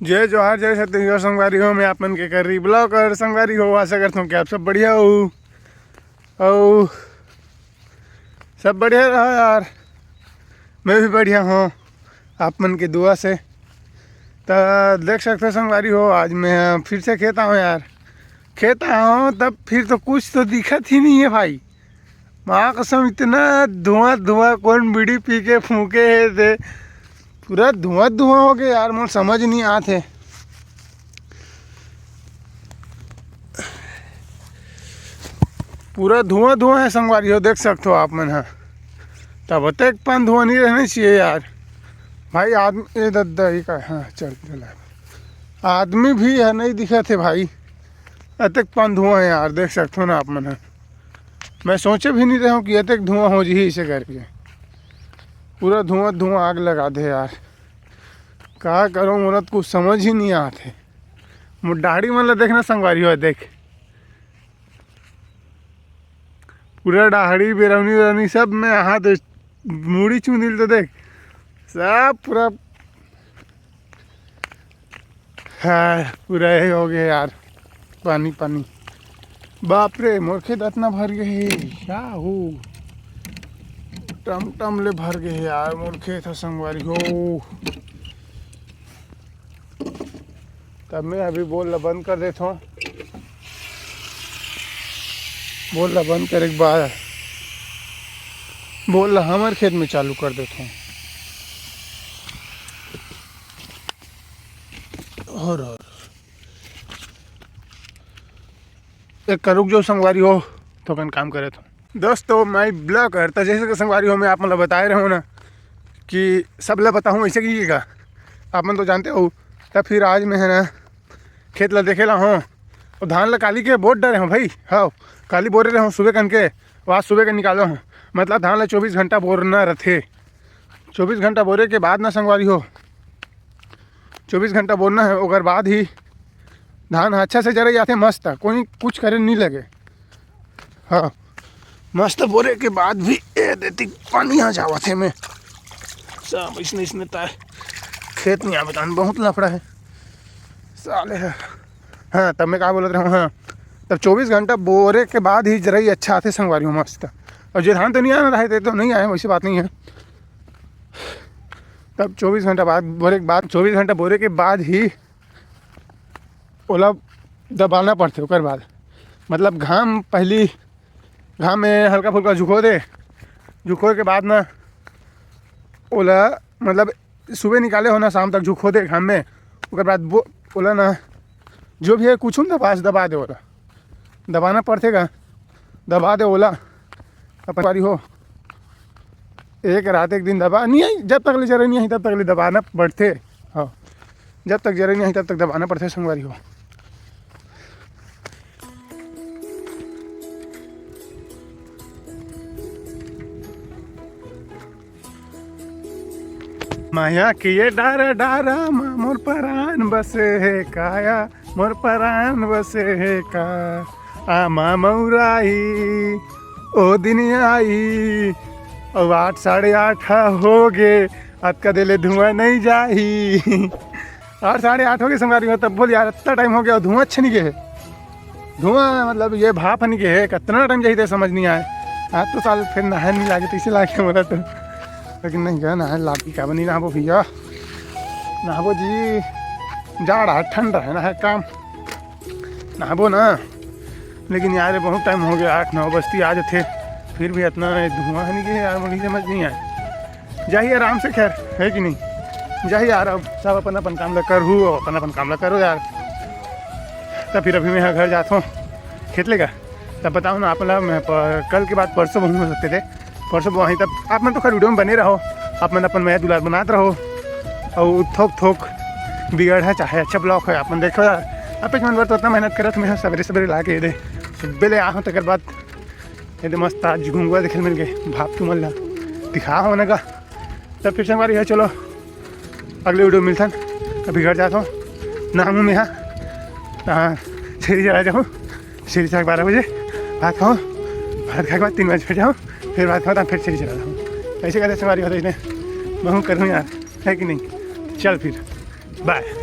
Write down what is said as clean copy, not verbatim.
जय जोहार जय छत्तीसगढ़ संगवारी हो। मैं आप मन के कर रही ब्लॉग और संगवारी हो। आशा करता हूँ कि आप सब बढ़िया हो और सब बढ़िया रहो यार। मैं भी बढ़िया हूँ आप मन की दुआ से। तो देख सकते हो संगवारी हो, आज मैं फिर से खेत आऊँ यार। खेत आऊँ तब फिर तो कुछ तो दिखत ही नहीं है भाई। माँ कसम इतना धुआं धुआं, कौन बीड़ी पी के फूके थे, पूरा धुआं धुआं हो गया यार। मुझे समझ नहीं आते। पूरा धुआं धुआं है संगवारी हो, देख सकते हो आप मन। हाँ तब तक पान धुआं नहीं रहना चाहिए यार भाई। आदमी ये दद्दा ही का, हाँ चल चला आदमी भी है नहीं दिखा थे भाई। अतक पान धुआं है यार, देख सकते हो ना आप मन। मैं सोचे भी नहीं रहा हूँ कि अतक धुआं हो जी इसे करके। पूरा धुआं धुआं आग लगा दे यार। क्या करो मुरत कुछ समझ ही नहीं आते। मुडाड़ी मतलब देखना संगवारी हो, देख पूरा डाहड़ी बेरौनी वेरौनी सब में हाथ मूड़ी चुनिल तो देख सब पूरा। हाँ पूरा ये हो गया यार, पानी पानी। बाप रे मोर खेत इतना भर गए क्या हो, टम टम ले भर गए यार मोर खेत है संगवारी हो। तब मैं अभी बोलना बंद कर देता हूँ। बोलना बंद करे के बाद बोलना हमारे खेत में चालू कर देता हूँ। और एक करुक जो संगवारी हो तो कन काम करे तो दोस्तों मैं ब्लॉग करता जैसे कि संगवारी हो। मैं आप मतलब बताए रहा हूँ ना कि सब ला बताऊँ ऐसे कीजिएगा, आप मन तो जानते हो। तब फिर आज मैं है ना खेत ला देखे ला हूँ और धान ला काली के बोट डरे हूँ भाई। हाँ काली बोरे रहे हूँ सुबह कन के, वहाँ सुबह के निकालो हूँ। मतलब धान ला 24 घंटा बोरना रहते। 24 घंटा बोरे के बाद ना संगवारी हो, 24 घंटा बोरना है। ओकर बाद ही धान अच्छा से जरा जाते मस्त, कोई कुछ करे नहीं लगे। हाँ मस्त बोरे के बाद भी ए देती पानी आ जावा थे मैं सब इसने तार खेत में आवे धान बहुत लफड़ा है साले है। हाँ तब मैं क्या बोल रहा हूँ। हाँ तब 24 घंटा बोरे के बाद ही जरा ही अच्छा आते संगवारी हो मस्त। और जो धान तो नहीं आना रहे तो नहीं आए, वैसी बात नहीं है। तब 24 घंटा बाद बोरे के बाद 24 घंटा बोरे के बाद ही ओला दबाना पड़ते। ओकर बाद मतलब घाम पहली घाम में हल्का फुल्का झुको दे, झुको के बाद ना ओला मतलब सुबह निकाले हो ना शाम तक झुको दे घाम में। ओकर बाद ओला ना जो भी है कुछ दबा दे। ओला दबाना पड़तेगा, दबा दे ओला अपन बारी हो। एक रात एक दिन दबा नहीं आई, जब तक ले जरा नहीं आई तब तक ले दबाना पड़ते। हाँ जब तक जरा नहीं आई तब तक दबाना पड़ते संगवारी हो। माया किए डारा डारा मोर परान बसे है काया, मोर परान बसे है का। आमा मौराई ओ दिन आई और 8 साढ़े 8 हो गए, आज का दिले धुआं नहीं जाही। 8 साढ़े 8 हो गए संगवारी हो। तब बोल यार इतना टाइम हो गया धुआं अच्छा नहीं गए। धुआं मतलब ये भाप नहीं गए, कितना टाइम चाहिए समझ नहीं आए। आज तो साल फिर नहा नहीं लागे तो इसे लागे बोला तो, लेकिन नहीं गया नहा लागी क्या बनी नहाबो भैया। नहाबो जी जाड़ा है ठंडा है ना है काम नहाबो ना। लेकिन यार बहुत टाइम हो गया 8-9 बजती आज थे फिर भी इतना धुआं नहीं गया यार। मुझे समझ नहीं आए। जाइए आराम से, खैर है कि नहीं जाइए यार। अब सब अपन अपन काम ला करूँ, अपन अपन काम ला करो यार। तब फिर अभी मैं घर जाता हूँ खेत लेगा। तब बताऊँ ना आप मैं कल के बाद परसों वहीं हो सकते थे, परसों वहीं। तब आप मन तो खैर वीडियो में बने रहो, आप मन अपन मैं दुलार बनाते रहो और थोक थोक बिगड़ है चाहे अच्छा ब्लॉग है। आप मन देखो यार, आप एक मन बार तो उतना मेहनत करत मैं सवेरे सवेरे ला के दे सुबह ले आहूँ। तकर बाद ये मस्त आज घूंगा देखे मिल गए भाप तुम ला दिखा होने का। तब फिर संगवारी है चलो अगले वीडियो मिलता। अभी घर जाता हूँ नहाऊँ मैं। हाँ सीढ़ी चला जाऊँ, सीढ़ी चला 12 बजे भात खाऊँ, भात खा के बाद 3 बजे फिर जाऊँ, फिर भात खाऊँ फिर सीढ़ी चला जाऊँ। ऐसे कहते संगवारी होता इसने बहुत करूँ यार, है कि नहीं। चल फिर बाय।